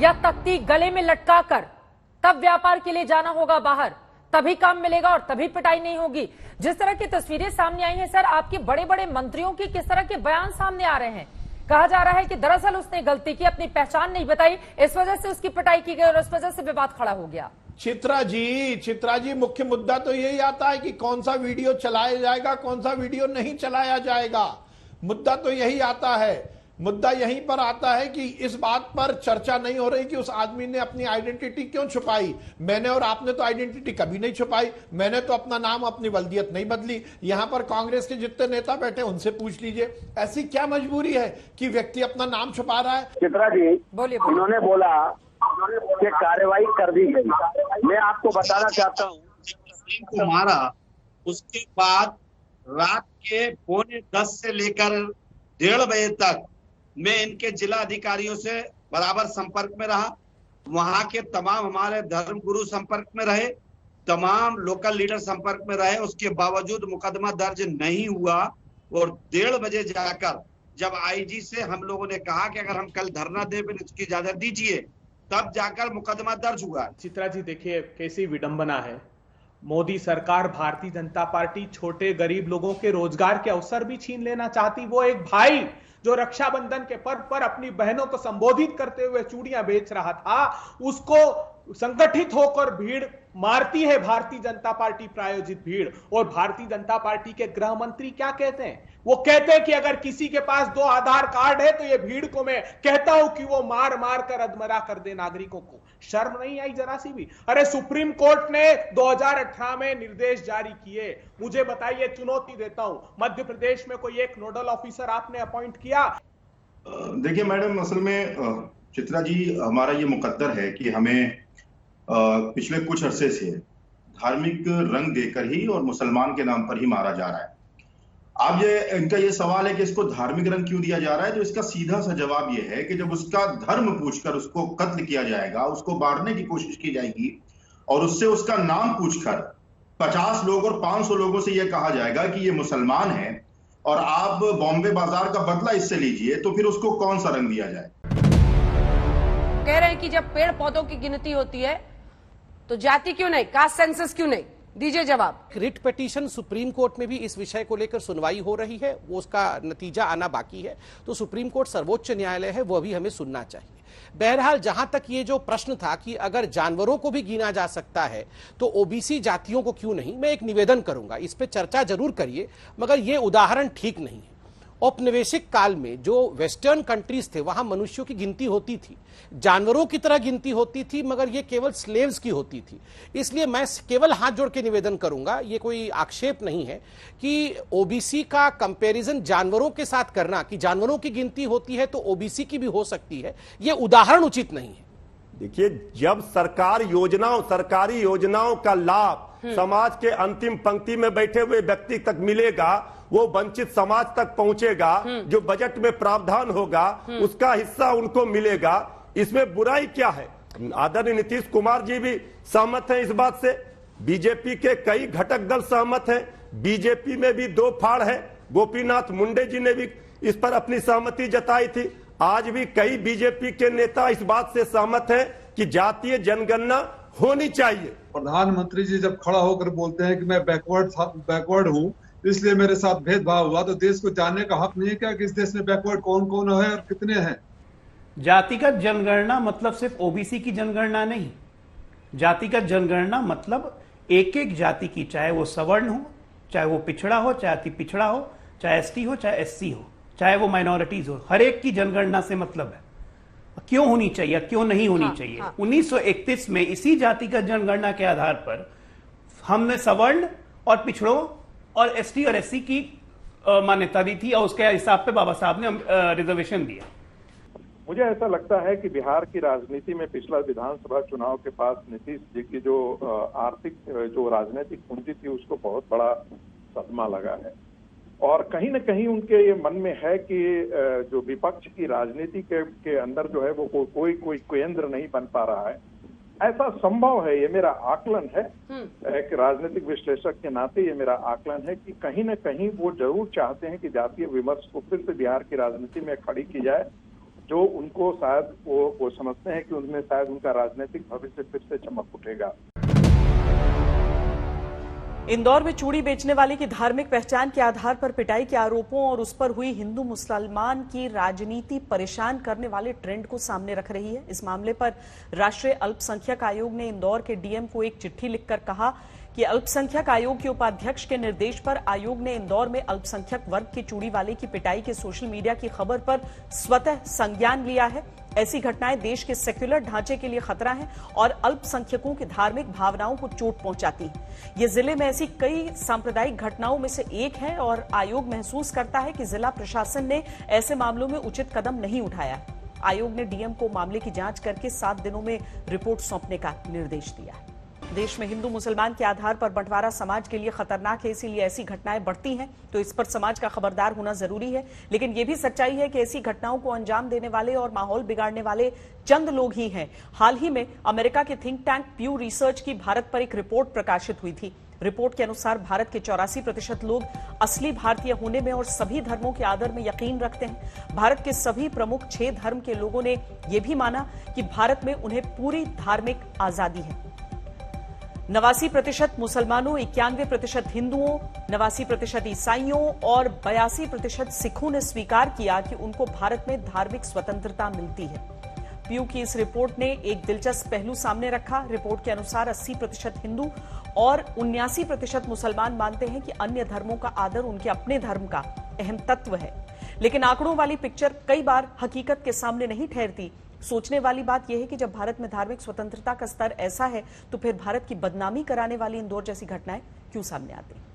या तख्ती गले में लटकाकर तब व्यापार के लिए जाना होगा बाहर, तभी काम मिलेगा और तभी पिटाई नहीं होगी। जिस तरह की तस्वीरें सामने आई हैं सर, आपके बड़े बड़े मंत्रियों की किस तरह के बयान सामने आ रहे हैं। कहा जा रहा है कि दरअसल उसने गलती की, अपनी पहचान नहीं बताई, इस वजह से उसकी पिटाई की गई और इस वजह से विवाद खड़ा हो गया। चित्रा जी, मुख्य मुद्दा तो यही आता है कि कौन सा वीडियो चलाया जाएगा, कौन सा वीडियो नहीं चलाया जाएगा। मुद्दा तो यही आता है। मुद्दा यहीं पर आता है कि इस बात पर चर्चा नहीं हो रही कि उस आदमी ने अपनी आइडेंटिटी क्यों छुपाई। मैंने और आपने तो आइडेंटिटी कभी नहीं छुपाई। मैंने तो अपना नाम, अपनी वल्दियत नहीं बदली। यहां पर कांग्रेस के जितने नेता बैठे उनसे पूछ लीजिए, ऐसी क्या मजबूरी है कि व्यक्ति अपना नाम छुपा रहा है। चित्रा जी, बोलिए। उन्होंने बोला कि कार्रवाई कर दी गई। मैं आपको बताना चाहता हूँ, को मारा उसके बाद रात के 9:45 से लेकर 1:30 बजे तक मैं इनके जिला अधिकारियों से बराबर संपर्क में रहा। वहां के तमाम हमारे धर्म गुरु संपर्क में रहे, तमाम लोकल लीडर संपर्क में रहे। उसके बावजूद मुकदमा दर्ज नहीं हुआ और 1:30 बजे जाकर जब आईजी से हम लोगों ने कहा कि अगर हम कल धरना दे फिर इसकी इजाजत दीजिए, तब जाकर मुकदमा दर्ज हुआ। चित्रा जी देखिए कैसी विडंबना है। मोदी सरकार, भारतीय जनता पार्टी छोटे गरीब लोगों के रोजगार के अवसर भी छीन लेना चाहती। वो एक भाई जो रक्षाबंधन के पर्व पर अपनी बहनों को संबोधित करते हुए चूड़ियां बेच रहा था, उसको संगठित होकर भीड़ मारती है भारतीय जनता पार्टी प्रायोजित भीड़। और भारतीय जनता पार्टी के गृह मंत्री क्या कहते हैं? वो कहते हैं कि अगर किसी के पास 2 आधार कार्ड है तो ये भीड़ को मैं कहता हूं कि वो मार मार कर अधमरा कर दे नागरिकों को। शर्म नहीं आई जरा सी भी? अरे सुप्रीम कोर्ट ने 2018 में निर्देश जारी किए। मुझे बताइए, चुनौती देता हूं, मध्य प्रदेश में कोई एक नोडल ऑफिसर आपने अपॉइंट किया? देखिए मैडम, असल में चित्रा जी, हमारा ये मुकद्दर है कि हमें पिछले कुछ अरसे से धार्मिक रंग देकर ही और मुसलमान के नाम पर ही मारा जा रहा है। अब इनका ये सवाल है कि इसको धार्मिक रंग क्यों दिया जा रहा है, तो इसका सीधा सा जवाब ये है कि जब उसका धर्म पूछकर उसको कत्ल किया जाएगा, उसको बांटने की कोशिश की जाएगी और उससे उसका नाम पूछकर 50 लोग और 500 लोगों से यह कहा जाएगा कि ये मुसलमान है और आप बॉम्बे बाजार का बदला इससे लीजिए, तो फिर उसको कौन सा रंग दिया जाए? कह रहे हैं कि जब पेड़ पौधों की गिनती होती है तो जाति क्यों नहीं, कास्ट सेंसस क्यों नहीं? दीजिए जवाब। रिट पिटीशन सुप्रीम कोर्ट में भी इस विषय को लेकर सुनवाई हो रही है, वो उसका नतीजा आना बाकी है। तो सुप्रीम कोर्ट सर्वोच्च न्यायालय है, वो भी हमें सुनना चाहिए। बहरहाल जहां तक ये जो प्रश्न था कि अगर जानवरों को भी गिना जा सकता है तो ओबीसी जातियों को क्यों नहीं, मैं एक निवेदन करूंगा, इस पे चर्चा जरूर करिए, मगर ये उदाहरण ठीक नहीं है। औपनिवेशिक काल में जो वेस्टर्न कंट्रीज थे वहां मनुष्यों की गिनती होती थी, जानवरों की तरह गिनती होती थी, मगर ये केवल स्लेव्स की होती थी। इसलिए मैं केवल हाथ जोड़ के निवेदन करूंगा, ये कोई आक्षेप नहीं है कि ओबीसी का कंपैरिजन जानवरों के साथ करना, कि जानवरों की गिनती होती है तो ओबीसी की भी हो सकती है, ये उदाहरण उचित नहीं है। देखिए, जब सरकारी योजनाओं का लाभ समाज के अंतिम पंक्ति में बैठे हुए व्यक्ति तक मिलेगा, वो वंचित समाज तक पहुंचेगा, जो बजट में प्रावधान होगा उसका हिस्सा उनको मिलेगा, इसमें बुराई क्या है? आदरणीय नीतीश कुमार जी भी सहमत हैं इस बात से, बीजेपी के कई घटक दल सहमत हैं, बीजेपी में भी 2 फाड़ है, गोपीनाथ मुंडे जी ने भी इस पर अपनी सहमति जताई थी। आज भी कई बीजेपी के नेता इस बात से सहमत हैं कि जातीय जनगणना होनी चाहिए। प्रधानमंत्री जी जब खड़ा होकर बोलते हैं कि मैं बैकवर्ड हूं, इसलिए मेरे साथ भेदभाव हुआ, तो देश को जानने का हक नहीं है क्या कि इस देश में बैकवर्ड कौन कौन है और कितने हैं? जातिगत जनगणना मतलब सिर्फ ओबीसी की जनगणना नहीं। जातिगत जनगणना मतलब एक एक जाति की, चाहे वो सवर्ण हो, चाहे वो पिछड़ा हो, चाहे अति पिछड़ा हो, चाहे एसटी हो, चाहे एससी हो, चाहे वो माइनॉरिटीज हो, हर एक की जनगणना से मतलब है। क्यों होनी चाहिए, क्यों नहीं होनी चाहिए? 1931 में इसी जातिगत जनगणना के आधार पर हमने सवर्ण और पिछड़ों और एसटी और एससी की मान्यता दी थी और उसके हिसाब पे बाबा साहब ने रिजर्वेशन दिया। मुझे ऐसा लगता है कि बिहार की राजनीति में पिछला विधानसभा चुनाव के पास नीतीश जी की जो आर्थिक जो राजनीतिक पूंजी थी उसको बहुत बड़ा सदमा लगा है और कहीं न कहीं उनके ये मन में है कि जो विपक्ष की राजनीति के अंदर जो है वो कोई केंद्र नहीं बन पा रहा है। ऐसा संभव है, ये मेरा आकलन है, एक राजनीतिक विश्लेषक के नाते ये मेरा आकलन है कि कहीं न कहीं वो जरूर चाहते हैं कि जातीय विमर्श को फिर से बिहार की राजनीति में खड़ी की जाए। जो उनको शायद वो समझते हैं कि उनमें शायद उनका राजनीतिक भविष्य फिर से चमक उठेगा। इंदौर में चूड़ी बेचने वाले की धार्मिक पहचान के आधार पर पिटाई के आरोपों और उस पर हुई हिंदू मुसलमान की राजनीति परेशान करने वाले ट्रेंड को सामने रख रही है। इस मामले पर राष्ट्रीय अल्पसंख्यक आयोग ने इंदौर के डीएम को एक चिट्ठी लिखकर कहा कि अल्पसंख्यक आयोग के उपाध्यक्ष के निर्देश पर आयोग ने इंदौर में अल्पसंख्यक वर्ग के चूड़ी वाले की पिटाई के सोशल मीडिया की खबर पर स्वतः संज्ञान लिया है। ऐसी घटनाएं देश के सेक्युलर ढांचे के लिए खतरा हैं और अल्पसंख्यकों की धार्मिक भावनाओं को चोट पहुंचाती हैं। ये जिले में ऐसी कई सांप्रदायिक घटनाओं में से एक है और आयोग महसूस करता है कि जिला प्रशासन ने ऐसे मामलों में उचित कदम नहीं उठाया। आयोग ने डीएम को मामले की जांच करके 7 दिनों में रिपोर्ट सौंपने का निर्देश दिया है। देश में हिंदू मुसलमान के आधार पर बंटवारा समाज के लिए खतरनाक है, इसीलिए ऐसी घटनाएं बढ़ती हैं तो इस पर समाज का खबरदार होना जरूरी है। लेकिन यह भी सच्चाई है कि ऐसी घटनाओं को अंजाम देने वाले और माहौल बिगाड़ने वाले चंद लोग ही हैं। हाल ही में अमेरिका के थिंक टैंक प्यू रिसर्च की भारत पर एक रिपोर्ट प्रकाशित हुई थी। रिपोर्ट के अनुसार भारत के 84% लोग असली भारतीय होने में और सभी धर्मों के आदर में यकीन रखते हैं। भारत के सभी प्रमुख 6 धर्म के लोगों ने यह भी माना कि भारत में उन्हें पूरी धार्मिक आजादी है। 89% मुसलमानों, 91% हिंदुओं, 89% ईसाइयों और 82% सिखों ने स्वीकार किया कि उनको भारत में धार्मिक स्वतंत्रता मिलती है। प्यू की इस रिपोर्ट ने एक दिलचस्प पहलू सामने रखा। रिपोर्ट के अनुसार 80% हिंदू और 79% मुसलमान मानते हैं कि अन्य धर्मों का आदर उनके अपने धर्म का अहम तत्व है। लेकिन आंकड़ों वाली पिक्चर कई बार हकीकत के सामने नहीं ठहरती। सोचने वाली बात यह है कि जब भारत में धार्मिक स्वतंत्रता का स्तर ऐसा है तो फिर भारत की बदनामी कराने वाली इंदौर जैसी घटनाएं क्यों सामने आती हैं।